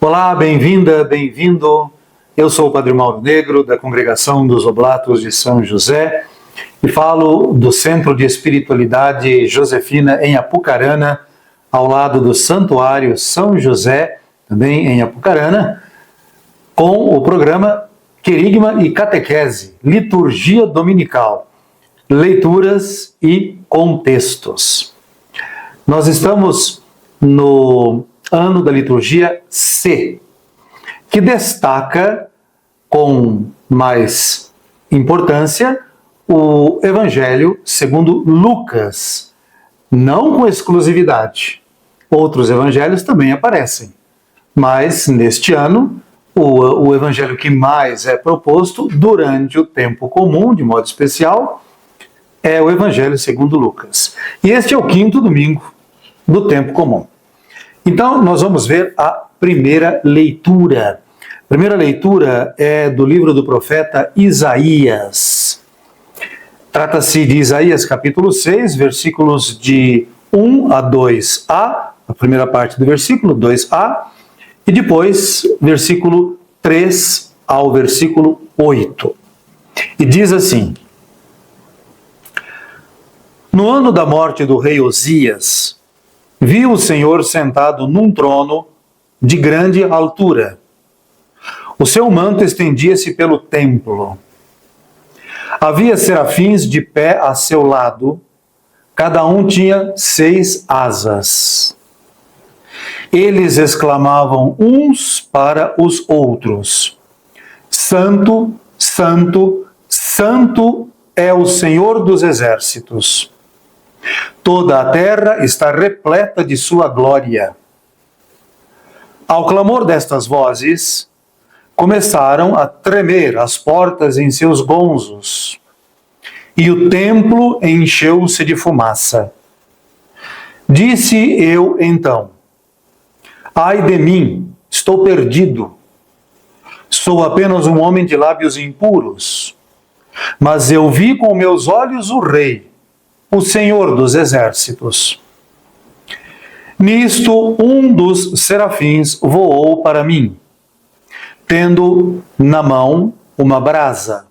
Olá, bem-vinda, bem-vindo. Eu sou o Padre Mauro Negro, da Congregação dos Oblatos de São José, e falo do Centro de Espiritualidade Josefina em Apucarana, ao lado do Santuário São José, também em Apucarana, com o programa Querigma e Catequese, Liturgia Dominical, Leituras e Contextos. Nós estamos no ano da liturgia C, que destaca com mais importância o Evangelho segundo Lucas, não com exclusividade. Outros evangelhos também aparecem, mas neste ano o evangelho que mais é proposto durante o tempo comum, de modo especial, é o Evangelho segundo Lucas. E este é o quinto domingo do tempo comum. Então, nós vamos ver a primeira leitura. A primeira leitura é do livro do profeta Isaías. Trata-se de Isaías capítulo 6, versículos de 1 a 2a, a primeira parte do versículo, 2a, e depois, versículo 3 ao versículo 8. E diz assim: No ano da morte do rei Osias, vi o Senhor sentado num trono de grande altura. O seu manto estendia-se pelo templo. Havia serafins de pé a seu lado, cada um tinha 6 asas. Eles exclamavam uns para os outros: Santo, Santo, Santo é o Senhor dos exércitos. Toda a terra está repleta de sua glória. Ao clamor destas vozes, começaram a tremer as portas em seus gonzos, e o templo encheu-se de fumaça. Disse eu então: Ai de mim, estou perdido. Sou apenas um homem de lábios impuros, mas eu vi com meus olhos o Rei, o Senhor dos exércitos. Nisto, um dos serafins voou para mim, tendo na mão uma brasa,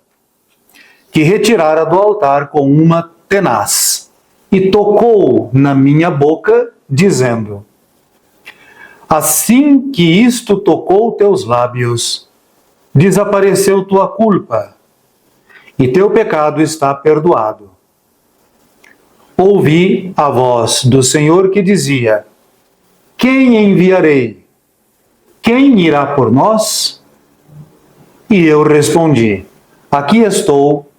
que retirara do altar com uma tenaz, e tocou na minha boca, dizendo: Assim que isto tocou teus lábios, desapareceu tua culpa, e teu pecado está perdoado. Ouvi a voz do Senhor que dizia: Quem enviarei? Quem irá por nós? E eu respondi: Aqui estou,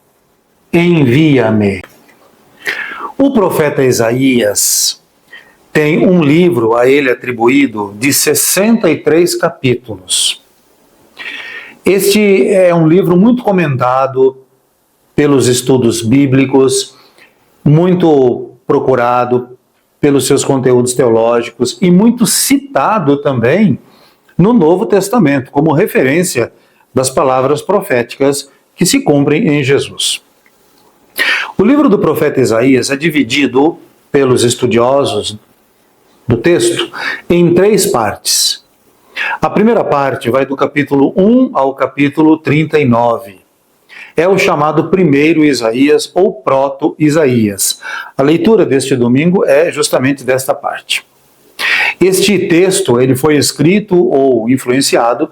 envia-me. O profeta Isaías tem um livro a ele atribuído de 63 capítulos. Este é um livro muito comentado pelos estudos bíblicos, muito procurado pelos seus conteúdos teológicos e muito citado também no Novo Testamento, como referência das palavras proféticas que se cumprem em Jesus. O livro do profeta Isaías é dividido pelos estudiosos do texto em 3 partes. A primeira parte vai do capítulo 1 ao capítulo 39. É o chamado primeiro Isaías ou proto-Isaías. A leitura deste domingo é justamente desta parte. Este texto ele foi escrito ou influenciado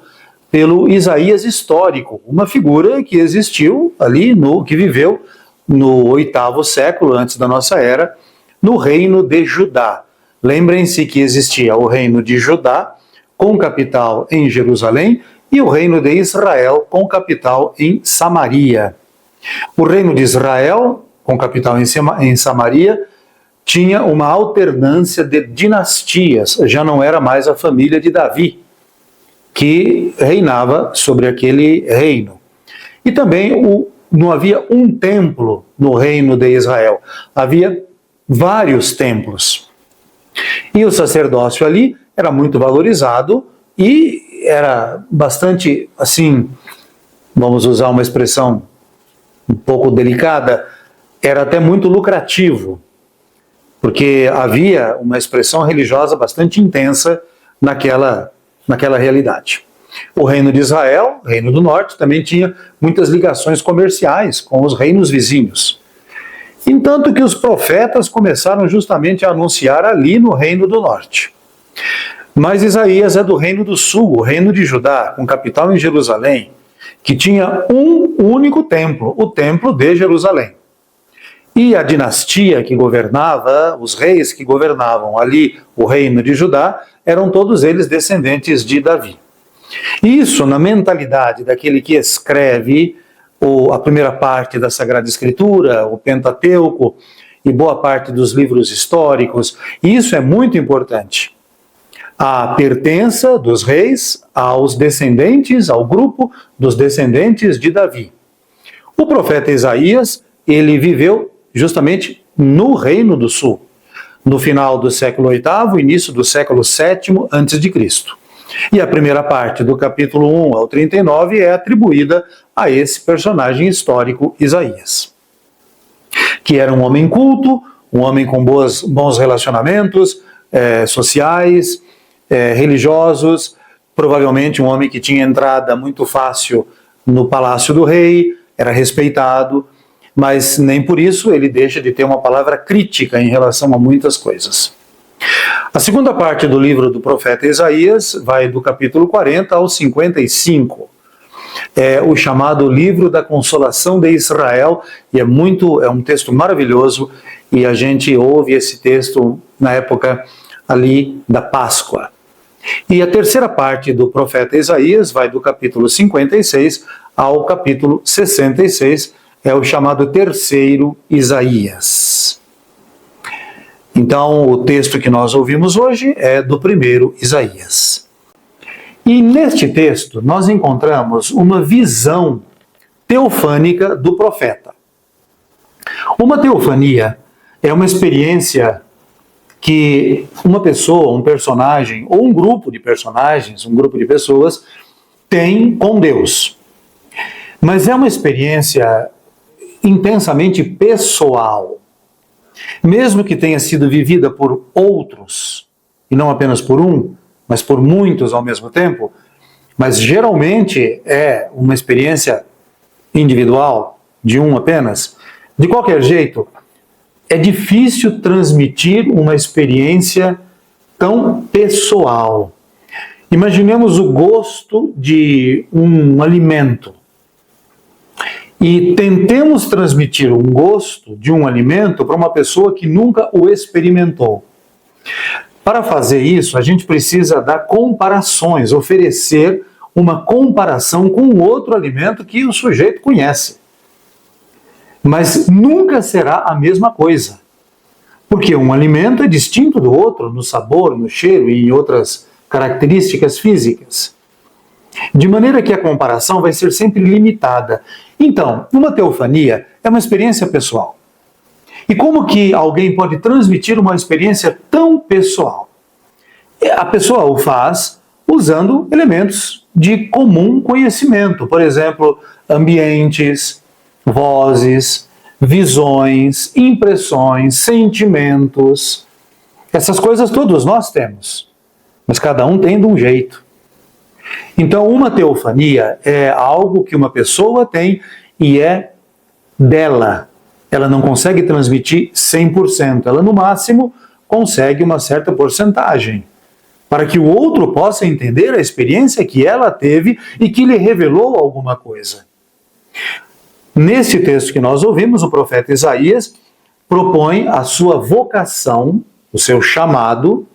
pelo Isaías histórico, uma figura que existiu ali, que viveu no 8º século antes da nossa era, no reino de Judá. Lembrem-se que existia o reino de Judá, com capital em Jerusalém, e o reino de Israel, com capital em Samaria. O reino de Israel, com capital em Samaria, tinha uma alternância de dinastias, já não era mais a família de Davi que reinava sobre aquele reino. E também não havia um templo no reino de Israel, havia vários templos. E o sacerdócio ali era muito valorizado e era bastante, assim, vamos usar uma expressão um pouco delicada, era até muito lucrativo, porque havia uma expressão religiosa bastante intensa naquela realidade. O reino de Israel, o reino do norte, também tinha muitas ligações comerciais com os reinos vizinhos. Entanto que os profetas começaram justamente a anunciar ali no reino do norte. Mas Isaías é do reino do sul, o reino de Judá, com capital em Jerusalém, que tinha um único templo, o templo de Jerusalém. E a dinastia que governava, os reis que governavam ali o reino de Judá, eram todos eles descendentes de Davi. Isso, na mentalidade daquele que escreve a primeira parte da Sagrada Escritura, o Pentateuco e boa parte dos livros históricos, isso é muito importante. A pertença dos reis aos descendentes, ao grupo dos descendentes de Davi. O profeta Isaías, ele viveu justamente no Reino do Sul, no final do século VIII, início do século VII a.C. E a primeira parte do capítulo 1 ao 39 é atribuída a esse personagem histórico Isaías, que era um homem culto, um homem com bons relacionamentos sociais, religiosos, provavelmente um homem que tinha entrada muito fácil no palácio do rei, era respeitado, mas nem por isso ele deixa de ter uma palavra crítica em relação a muitas coisas. A segunda parte do livro do profeta Isaías vai do capítulo 40 ao 55. É o chamado Livro da Consolação de Israel, e é um texto maravilhoso, e a gente ouve esse texto na época ali da Páscoa. E a terceira parte do profeta Isaías vai do capítulo 56 ao capítulo 66, é o chamado terceiro Isaías. Então, o texto que nós ouvimos hoje é do primeiro Isaías. E neste texto nós encontramos uma visão teofânica do profeta. Uma teofania é uma experiência que uma pessoa, um personagem, ou um grupo de personagens, um grupo de pessoas, tem com Deus. Mas é uma experiência intensamente pessoal. Mesmo que tenha sido vivida por outros, e não apenas por um, mas por muitos ao mesmo tempo, mas geralmente é uma experiência individual, de um apenas. De qualquer jeito, é difícil transmitir uma experiência tão pessoal. Imaginemos o gosto de um alimento e tentemos transmitir um gosto de um alimento para uma pessoa que nunca o experimentou. Para fazer isso, a gente precisa dar comparações, oferecer uma comparação com outro alimento que o sujeito conhece. Mas nunca será a mesma coisa. Porque um alimento é distinto do outro no sabor, no cheiro e em outras características físicas. De maneira que a comparação vai ser sempre limitada. Então, uma teofania é uma experiência pessoal. E como que alguém pode transmitir uma experiência tão pessoal? A pessoa o faz usando elementos de comum conhecimento. Por exemplo, ambientes, vozes, visões, impressões, sentimentos. Essas coisas todos nós temos, mas cada um tem de um jeito. Então, uma teofania é algo que uma pessoa tem e é dela. Ela não consegue transmitir 100%, ela no máximo consegue uma certa porcentagem, para que o outro possa entender a experiência que ela teve e que lhe revelou alguma coisa. Nesse texto que nós ouvimos, o profeta Isaías propõe a sua vocação, o seu chamado,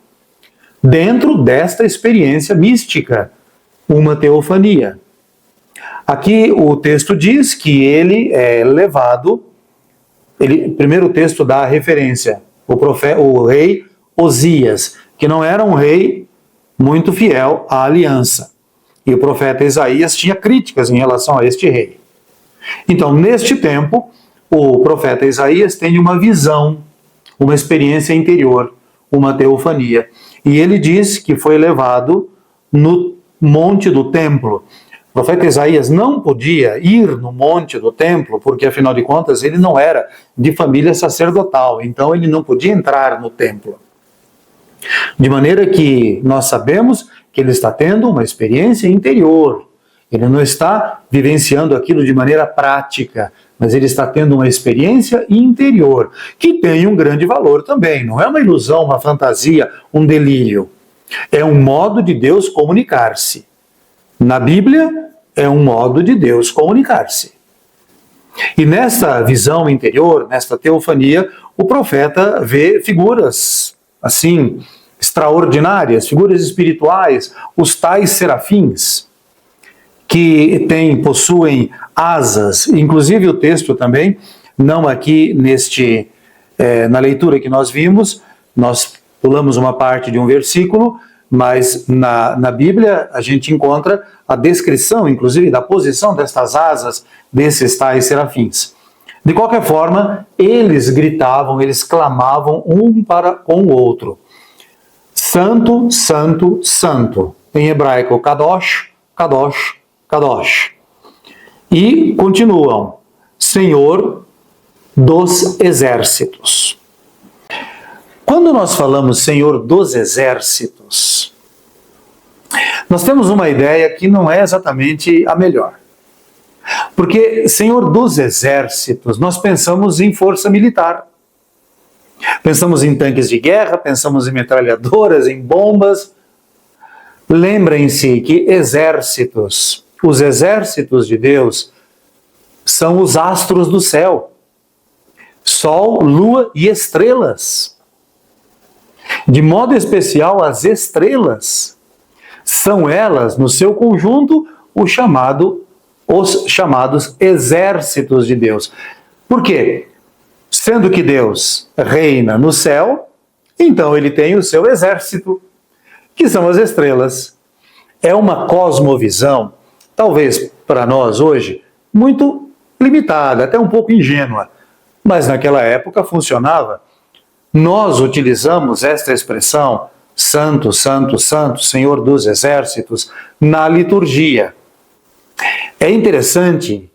dentro desta experiência mística, uma teofania. Aqui o texto diz que ele é levado, primeiro o texto dá a referência, o rei Osias, que não era um rei muito fiel à aliança. E o profeta Isaías tinha críticas em relação a este rei. Então, neste tempo, o profeta Isaías tem uma visão, uma experiência interior, uma teofania. E ele diz que foi levado no monte do templo. O profeta Isaías não podia ir no monte do templo, porque, afinal de contas, ele não era de família sacerdotal, então ele não podia entrar no templo. De maneira que nós sabemos que ele está tendo uma experiência interior. Ele não está vivenciando aquilo de maneira prática, mas ele está tendo uma experiência interior, que tem um grande valor também. Não é uma ilusão, uma fantasia, um delírio. É um modo de Deus comunicar-se. Na Bíblia, é um modo de Deus comunicar-se. E nessa visão interior, nesta teofania, o profeta vê figuras, assim, extraordinárias, figuras espirituais, os tais serafins, que possuem asas. Inclusive o texto também, não aqui na leitura que nós vimos, nós pulamos uma parte de um versículo, mas na Bíblia a gente encontra a descrição, inclusive, da posição destas asas desses tais serafins. De qualquer forma, eles gritavam, eles clamavam um para com o outro. Santo, santo, santo. Em hebraico, kadosh, kadosh, kadosh. E continuam, Senhor dos exércitos. Quando nós falamos Senhor dos exércitos, nós temos uma ideia que não é exatamente a melhor. Porque Senhor dos exércitos, nós pensamos em força militar. Pensamos em tanques de guerra, pensamos em metralhadoras, em bombas. Lembrem-se que exércitos, os exércitos de Deus, são os astros do céu. Sol, lua e estrelas. De modo especial, as estrelas. São elas, no seu conjunto, os chamados exércitos de Deus. Por quê? Sendo que Deus reina no céu, então ele tem o seu exército, que são as estrelas. É uma cosmovisão, talvez para nós hoje, muito limitada, até um pouco ingênua, mas naquela época funcionava. Nós utilizamos esta expressão, Santo, Santo, Santo, Senhor dos Exércitos, na liturgia. É interessante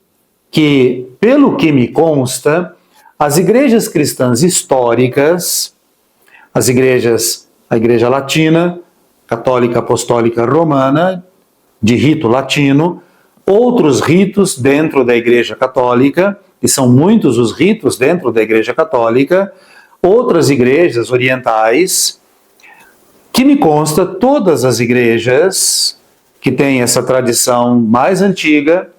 que, pelo que me consta, as igrejas cristãs históricas, a Igreja Latina, Católica Apostólica Romana, de rito latino, outros ritos dentro da Igreja Católica, e são muitos os ritos dentro da Igreja Católica, outras igrejas orientais, que me consta, todas as igrejas que têm essa tradição mais antiga,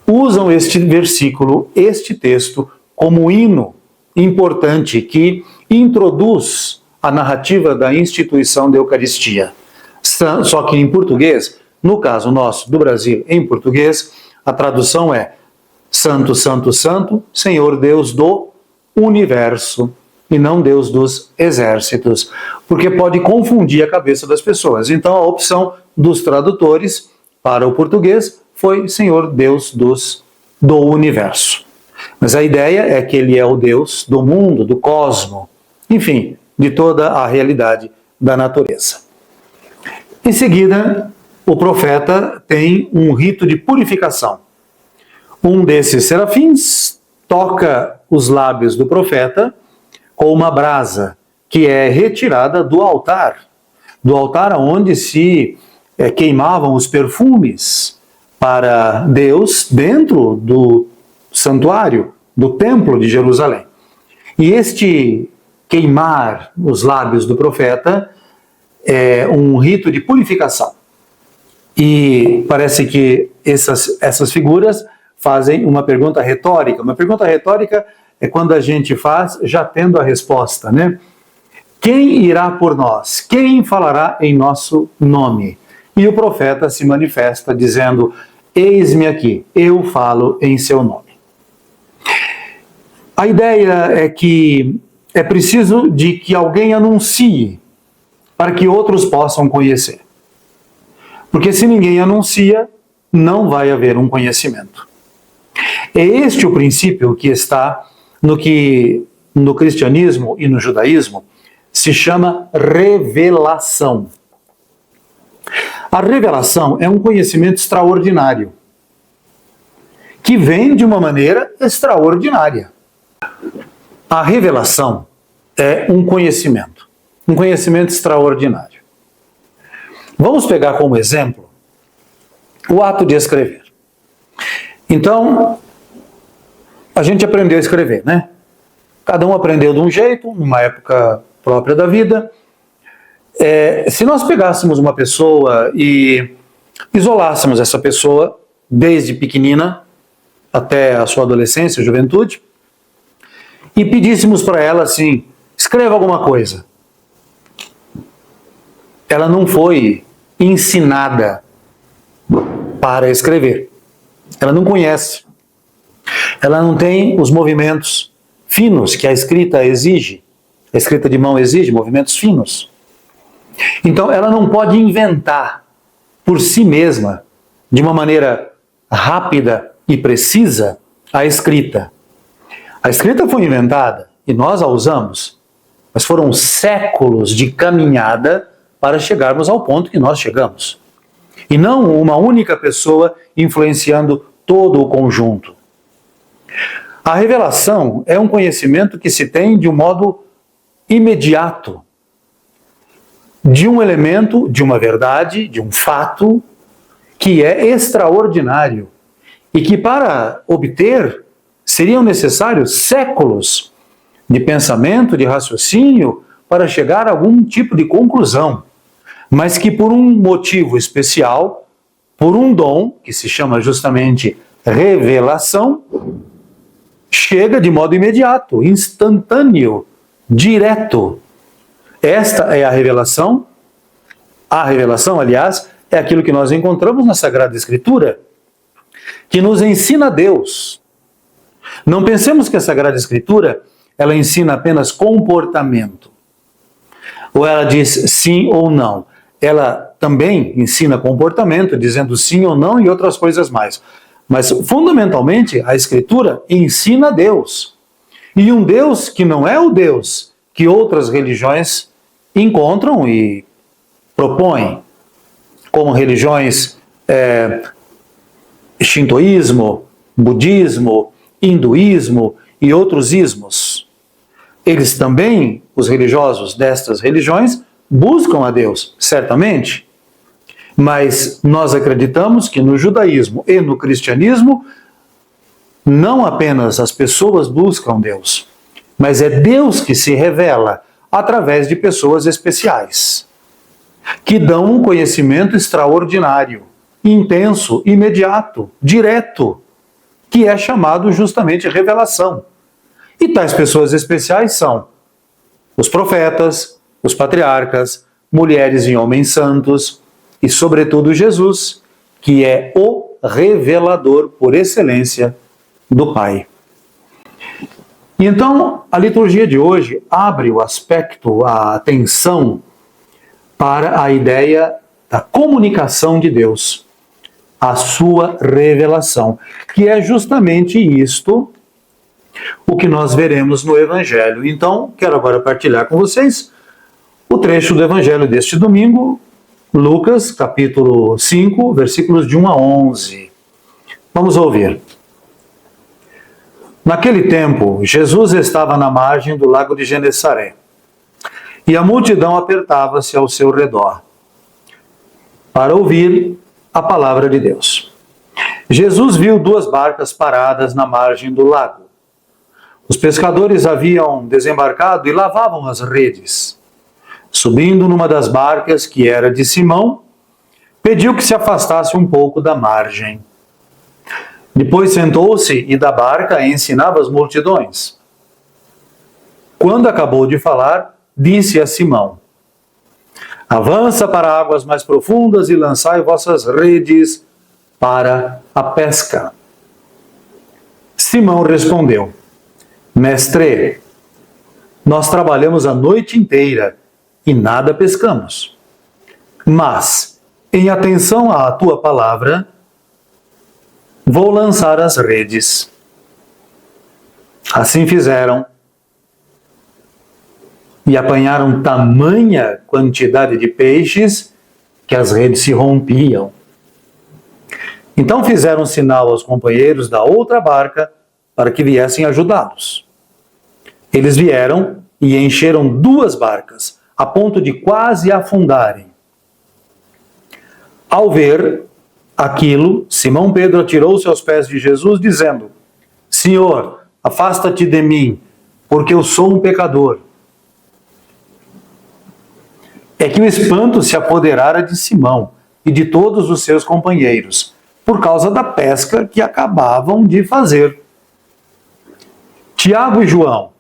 usam este versículo, este texto, como hino importante que introduz a narrativa da instituição da Eucaristia. Só que em português, no caso nosso do Brasil, em português, a tradução é Santo, Santo, Santo, Senhor Deus do universo, e não Deus dos exércitos, porque pode confundir a cabeça das pessoas. Então a opção dos tradutores para o português foi Senhor Deus do universo. Mas a ideia é que ele é o Deus do mundo, do cosmo, enfim, de toda a realidade da natureza. Em seguida, o profeta tem um rito de purificação. Um desses serafins toca os lábios do profeta com uma brasa que é retirada do altar onde se queimavam os perfumes para Deus dentro do santuário, do templo de Jerusalém. E este queimar os lábios do profeta é um rito de purificação. E parece que essas figuras fazem uma pergunta retórica. Uma pergunta retórica é quando a gente faz já tendo a resposta, né? Quem irá por nós? Quem falará em nosso nome? E o profeta se manifesta dizendo, eis-me aqui, eu falo em seu nome. A ideia é que é preciso de que alguém anuncie para que outros possam conhecer. Porque se ninguém anuncia, não vai haver um conhecimento. É este o princípio que está no que no cristianismo e no judaísmo se chama revelação. A revelação é um conhecimento extraordinário, que vem de uma maneira extraordinária. A revelação é um conhecimento extraordinário. Vamos pegar como exemplo o ato de escrever. Então, a gente aprendeu a escrever, né? Cada um aprendeu de um jeito, numa época própria da vida. Se nós pegássemos uma pessoa e isolássemos essa pessoa desde pequenina até a sua adolescência, juventude, e pedíssemos para ela assim, escreva alguma coisa. Ela não foi ensinada para escrever. Ela não conhece. Ela não tem os movimentos finos que a escrita exige. A escrita de mão exige movimentos finos. Então ela não pode inventar por si mesma, de uma maneira rápida e precisa, a escrita. A escrita foi inventada e nós a usamos, mas foram séculos de caminhada para chegarmos ao ponto que nós chegamos. E não uma única pessoa influenciando todo o conjunto. A revelação é um conhecimento que se tem de um modo imediato, de um elemento, de uma verdade, de um fato que é extraordinário e que para obter seriam necessários séculos de pensamento, de raciocínio para chegar a algum tipo de conclusão, mas que por um motivo especial, por um dom, que se chama justamente revelação, chega de modo imediato, instantâneo, direto. Esta é a revelação. A revelação, aliás, é aquilo que nós encontramos na Sagrada Escritura, que nos ensina Deus. Não pensemos que a Sagrada Escritura, ela ensina apenas comportamento. Ou ela diz sim ou não. Ela também ensina comportamento, dizendo sim ou não e outras coisas mais. Mas, fundamentalmente, a Escritura ensina Deus. E um Deus que não é o Deus que outras religiões encontram e propõem, como religiões shintoísmo, budismo, hinduísmo e outros ismos. Eles também, os religiosos destas religiões, buscam a Deus, certamente, mas nós acreditamos que no judaísmo e no cristianismo, não apenas as pessoas buscam Deus, mas é Deus que se revela através de pessoas especiais, que dão um conhecimento extraordinário, intenso, imediato, direto, que é chamado justamente revelação. E tais pessoas especiais são os profetas, os patriarcas, mulheres e homens santos, e sobretudo Jesus, que é o revelador por excelência do Pai. E então, a liturgia de hoje abre o aspecto, a atenção para a ideia da comunicação de Deus, a sua revelação, que é justamente isto o que nós veremos no Evangelho. Então, quero agora partilhar com vocês o trecho do Evangelho deste domingo, Lucas, capítulo 5, versículos de 1 a 11. Vamos ouvir. Naquele tempo, Jesus estava na margem do lago de Genesaré, e a multidão apertava-se ao seu redor, para ouvir a palavra de Deus. Jesus viu duas barcas paradas na margem do lago. Os pescadores haviam desembarcado e lavavam as redes. Subindo numa das barcas, que era de Simão, pediu que se afastasse um pouco da margem. Depois sentou-se e da barca ensinava as multidões. Quando acabou de falar, disse a Simão: avança para águas mais profundas e lançai vossas redes para a pesca. Simão respondeu: Mestre, Nós trabalhamos a noite inteira e nada pescamos. Mas, em atenção à tua palavra, vou lançar as redes. Assim fizeram e apanharam tamanha quantidade de peixes que as redes se rompiam. Então fizeram sinal aos companheiros da outra barca para que viessem ajudá-los. Eles vieram e encheram 2 barcas, a ponto de quase afundarem. Ao ver aquilo, Simão Pedro atirou-se aos pés de Jesus, dizendo: Senhor, afasta-te de mim, porque eu sou um pecador. É que o espanto se apoderara de Simão e de todos os seus companheiros, por causa da pesca que acabavam de fazer. Tiago e João,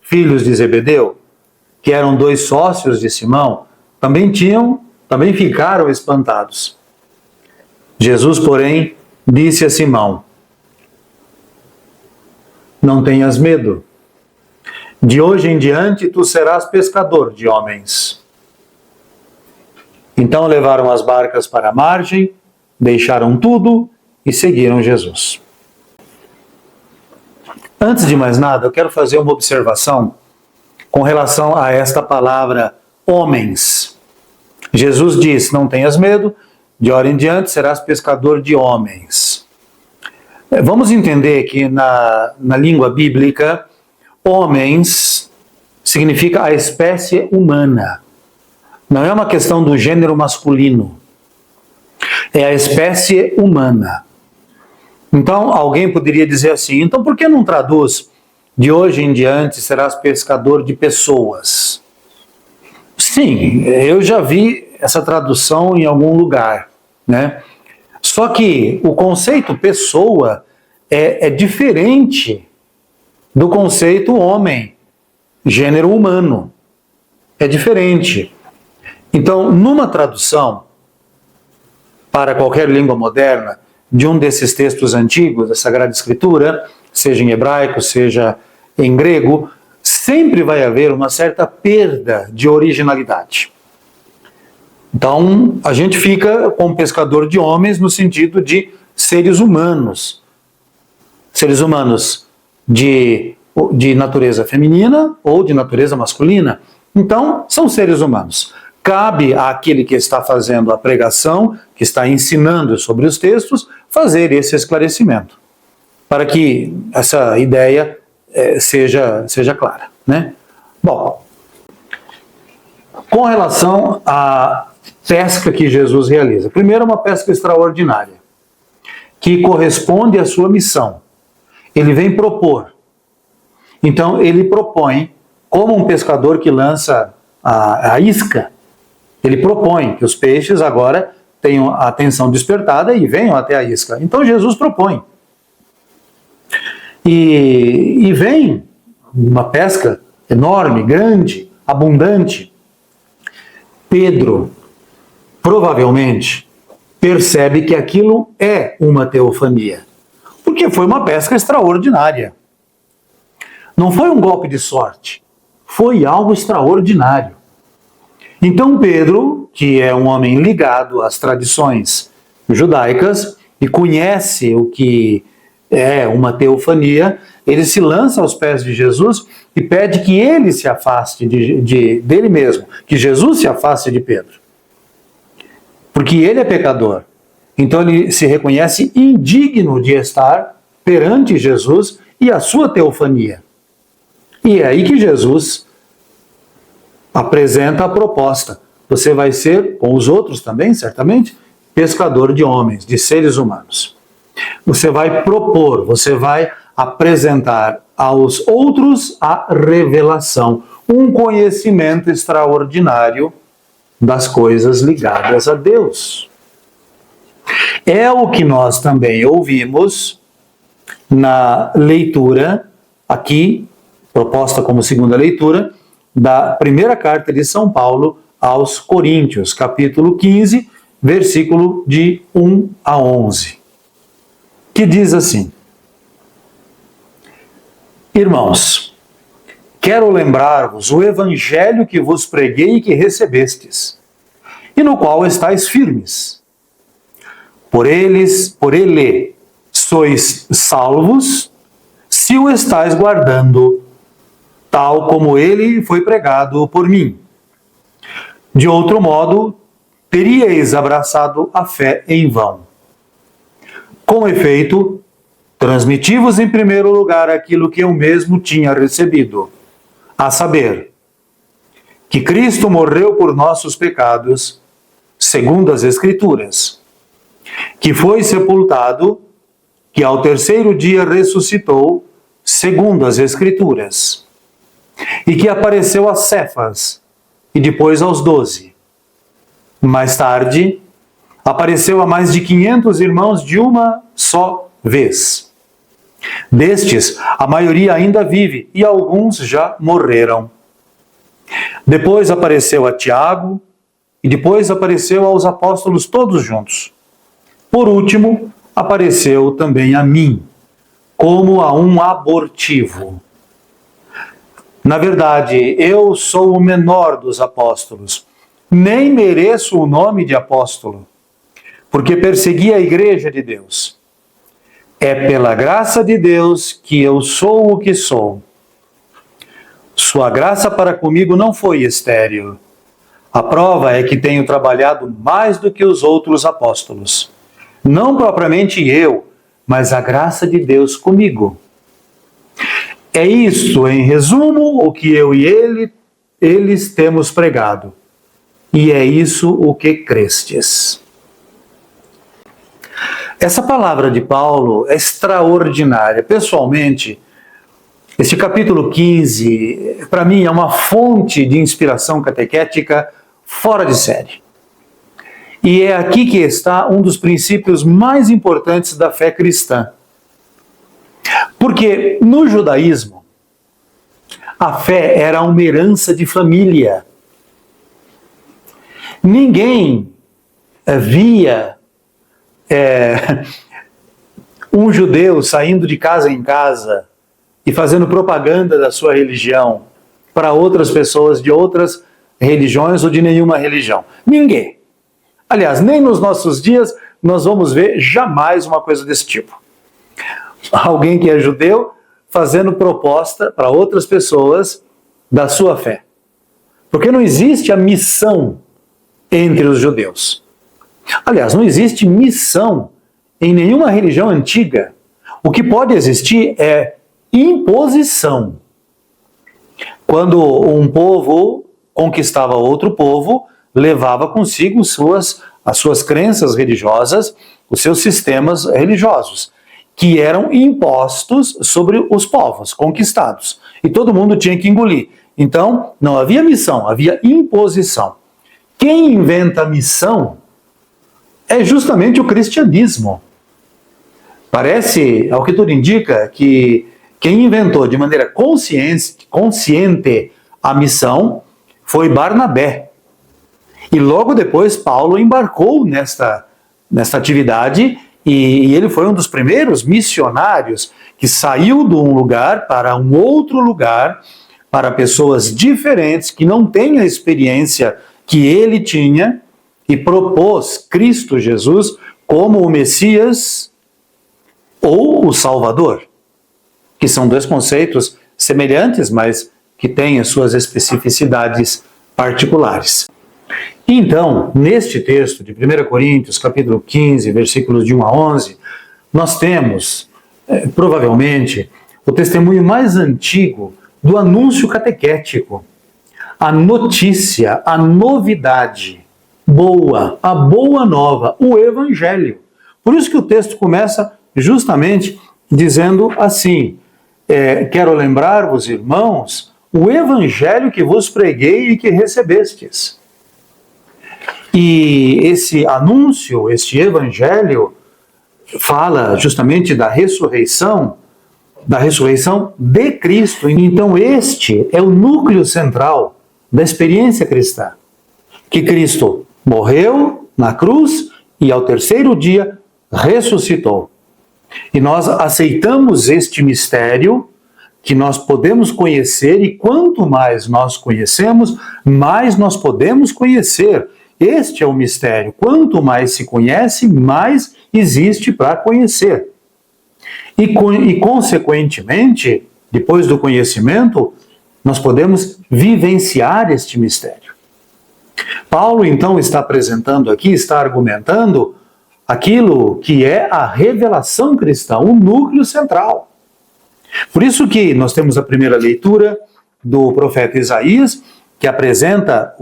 filhos de Zebedeu, que eram 2 sócios de Simão, também ficaram espantados. Jesus, porém, disse a Simão: Não tenhas medo. De hoje em diante tu serás pescador de homens. Então levaram as barcas para a margem, deixaram tudo e seguiram Jesus. Antes de mais nada, eu quero fazer uma observação com relação a esta palavra homens. Jesus diz: não tenhas medo, de hora em diante serás pescador de homens. Vamos entender que na língua bíblica, homens significa a espécie humana. Não é uma questão do gênero masculino. É a espécie humana. Então, alguém poderia dizer assim: então por que não traduz de hoje em diante serás pescador de pessoas? Sim, eu já vi essa tradução em algum lugar, né? Só que o conceito pessoa é diferente do conceito homem, gênero humano. É diferente. Então, numa tradução para qualquer língua moderna de um desses textos antigos da Sagrada Escritura, seja em hebraico, seja em grego, sempre vai haver uma certa perda de originalidade. Então, a gente fica com pescador de homens no sentido de seres humanos de natureza feminina ou de natureza masculina. Então, são seres humanos. Cabe àquele que está fazendo a pregação, que está ensinando sobre os textos, fazer esse esclarecimento, para que essa ideia seja clara, né? Bom, com relação à pesca que Jesus realiza, primeiro, uma pesca extraordinária, que corresponde à sua missão. Ele vem propor. Então, ele propõe, como um pescador que lança a isca, ele propõe que os peixes agora tenham a atenção despertada e venham até a isca. Então Jesus propõe. E vem uma pesca enorme, grande, abundante. Pedro, provavelmente, percebe que aquilo é uma teofania, porque foi uma pesca extraordinária. Não foi um golpe de sorte, foi algo extraordinário. Então Pedro, que é um homem ligado às tradições judaicas e conhece o que é uma teofania, ele se lança aos pés de Jesus e pede que ele se afaste dele mesmo, que Jesus se afaste de Pedro. Porque ele é pecador. Então ele se reconhece indigno de estar perante Jesus e a sua teofania. E é aí que Jesus apresenta a proposta. Você vai ser, com os outros também, certamente, pescador de homens, de seres humanos. Você vai propor, você vai apresentar aos outros a revelação, um conhecimento extraordinário das coisas ligadas a Deus. É o que nós também ouvimos na leitura, aqui, proposta como segunda leitura, da primeira carta de São Paulo aos Coríntios, capítulo 15, versículo de 1 a 11, que diz assim: Irmãos, quero lembrar-vos o evangelho que vos preguei e que recebestes, e no qual estáis firmes. Por ele sois salvos, se o estáis guardando, tal como ele foi pregado por mim. De outro modo, teríeis abraçado a fé em vão. Com efeito, transmiti-vos em primeiro lugar aquilo que eu mesmo tinha recebido, a saber, que Cristo morreu por nossos pecados, segundo as Escrituras, que foi sepultado, que ao terceiro dia ressuscitou, segundo as Escrituras, e que apareceu a Cefas, e depois aos 12. Mais tarde, apareceu a mais de 500 irmãos de uma só vez. Destes, a maioria ainda vive e alguns já morreram. Depois apareceu a Tiago e depois apareceu aos apóstolos todos juntos. Por último, apareceu também a mim, como a um abortivo. Na verdade, eu sou o menor dos apóstolos, nem mereço o nome de apóstolo, porque persegui a igreja de Deus. É pela graça de Deus que eu sou o que sou. Sua graça para comigo não foi estéril. A prova é que tenho trabalhado mais do que os outros apóstolos. Não propriamente eu, mas a graça de Deus comigo. É isto, em resumo, o que eu e eles temos pregado. E é isso o que crestes. Essa palavra de Paulo é extraordinária. Pessoalmente, este capítulo 15, para mim, é uma fonte de inspiração catequética fora de série. E é aqui que está um dos princípios mais importantes da fé cristã. Porque no judaísmo, a fé era uma herança de família. Ninguém via um judeu saindo de casa em casa e fazendo propaganda da sua religião para outras pessoas de outras religiões ou de nenhuma religião. Ninguém. Aliás, nem nos nossos dias nós vamos ver jamais uma coisa desse tipo. Alguém que é judeu fazendo proposta para outras pessoas da sua fé. Porque não existe a missão entre os judeus. Aliás, não existe missão em nenhuma religião antiga. O que pode existir é imposição. Quando um povo conquistava outro povo, levava consigo as suas crenças religiosas, os seus sistemas religiosos, que eram impostos sobre os povos conquistados. E todo mundo tinha que engolir. Então, não havia missão, havia imposição. Quem inventa a missão é justamente o cristianismo. Parece, ao que tudo indica, que quem inventou de maneira consciente a missão foi Barnabé. E logo depois Paulo embarcou nesta atividade e ele foi um dos primeiros missionários que saiu de um lugar para um outro lugar, para pessoas diferentes que não têm a experiência que ele tinha, e propôs Cristo Jesus como o Messias ou o Salvador, que são dois conceitos semelhantes, mas que têm as suas especificidades particulares. Então, neste texto de 1 Coríntios, capítulo 15, versículos de 1 a 11, nós temos, provavelmente, o testemunho mais antigo do anúncio catequético, a notícia, a novidade boa, a boa nova, o Evangelho. Por isso que o texto começa justamente dizendo assim: quero lembrar-vos, irmãos, o Evangelho que vos preguei e que recebestes. E esse anúncio, este Evangelho, fala justamente da ressurreição de Cristo. Então este é o núcleo central da experiência cristã, que Cristo morreu na cruz e ao terceiro dia ressuscitou. E nós aceitamos este mistério que nós podemos conhecer, e quanto mais nós conhecemos, mais nós podemos conhecer. Este é o mistério. Quanto mais se conhece, mais existe para conhecer. E, consequentemente, depois do conhecimento, nós podemos vivenciar este mistério. Paulo, então, está apresentando aqui, está argumentando aquilo que é a revelação cristã, o núcleo central. Por isso que nós temos a primeira leitura do profeta Isaías, que apresenta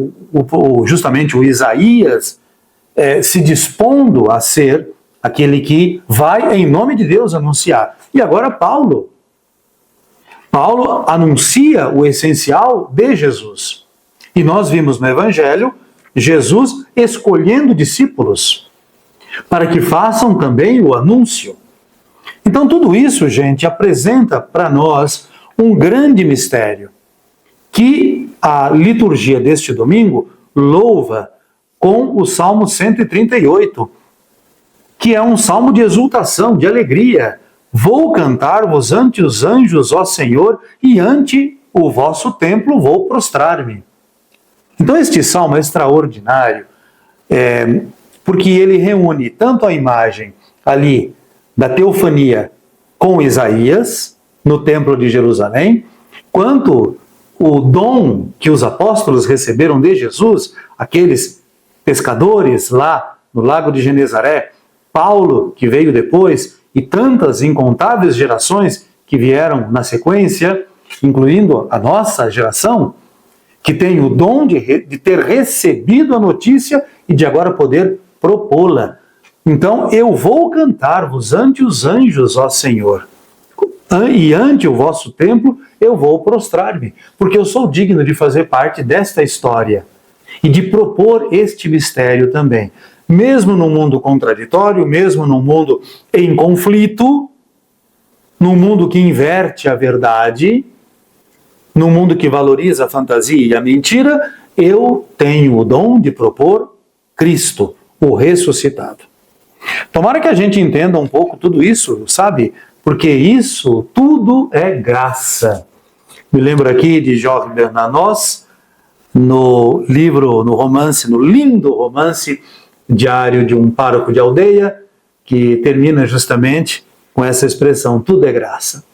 justamente o Isaías se dispondo a ser aquele que vai, em nome de Deus, anunciar. E agora Paulo anuncia o essencial de Jesus. E nós vimos no Evangelho Jesus escolhendo discípulos para que façam também o anúncio. Então tudo isso, gente, apresenta para nós um grande mistério que a liturgia deste domingo louva com o Salmo 138, que é um salmo de exultação, de alegria. Vou cantar-vos ante os anjos, ó Senhor, e ante o vosso templo vou prostrar-me. Então este salmo é extraordinário, porque ele reúne tanto a imagem ali da teofania com Isaías, no templo de Jerusalém, quanto o dom que os apóstolos receberam de Jesus, aqueles pescadores lá no lago de Genezaré, Paulo, que veio depois, e tantas incontáveis gerações que vieram na sequência, incluindo a nossa geração, que tem o dom de ter recebido a notícia e de agora poder propô-la. Então, eu vou cantar-vos ante os anjos, ó Senhor, e ante o vosso templo eu vou prostrar-me, porque eu sou digno de fazer parte desta história e de propor este mistério também. Mesmo num mundo contraditório, mesmo num mundo em conflito, num mundo que inverte a verdade, num mundo que valoriza a fantasia e a mentira, eu tenho o dom de propor Cristo, o ressuscitado. Tomara que a gente entenda um pouco tudo isso, sabe? Porque isso tudo é graça. Me lembro aqui de Georges Bernanos, no lindo romance Diário de um Pároco de Aldeia, que termina justamente com essa expressão, tudo é graça.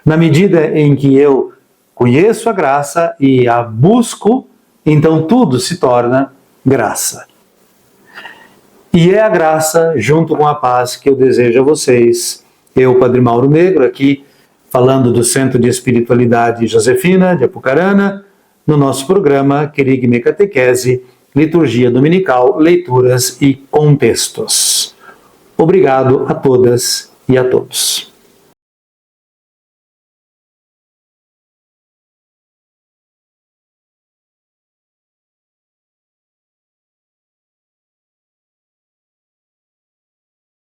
Na medida em que eu conheço a graça e a busco, então tudo se torna graça. E é a graça, junto com a paz, que eu desejo a vocês. Eu, Padre Mauro Negro, aqui falando do Centro de Espiritualidade Josefina de Apucarana, no nosso programa Querigme Catequese, Liturgia Dominical, Leituras e Contextos. Obrigado a todas e a todos.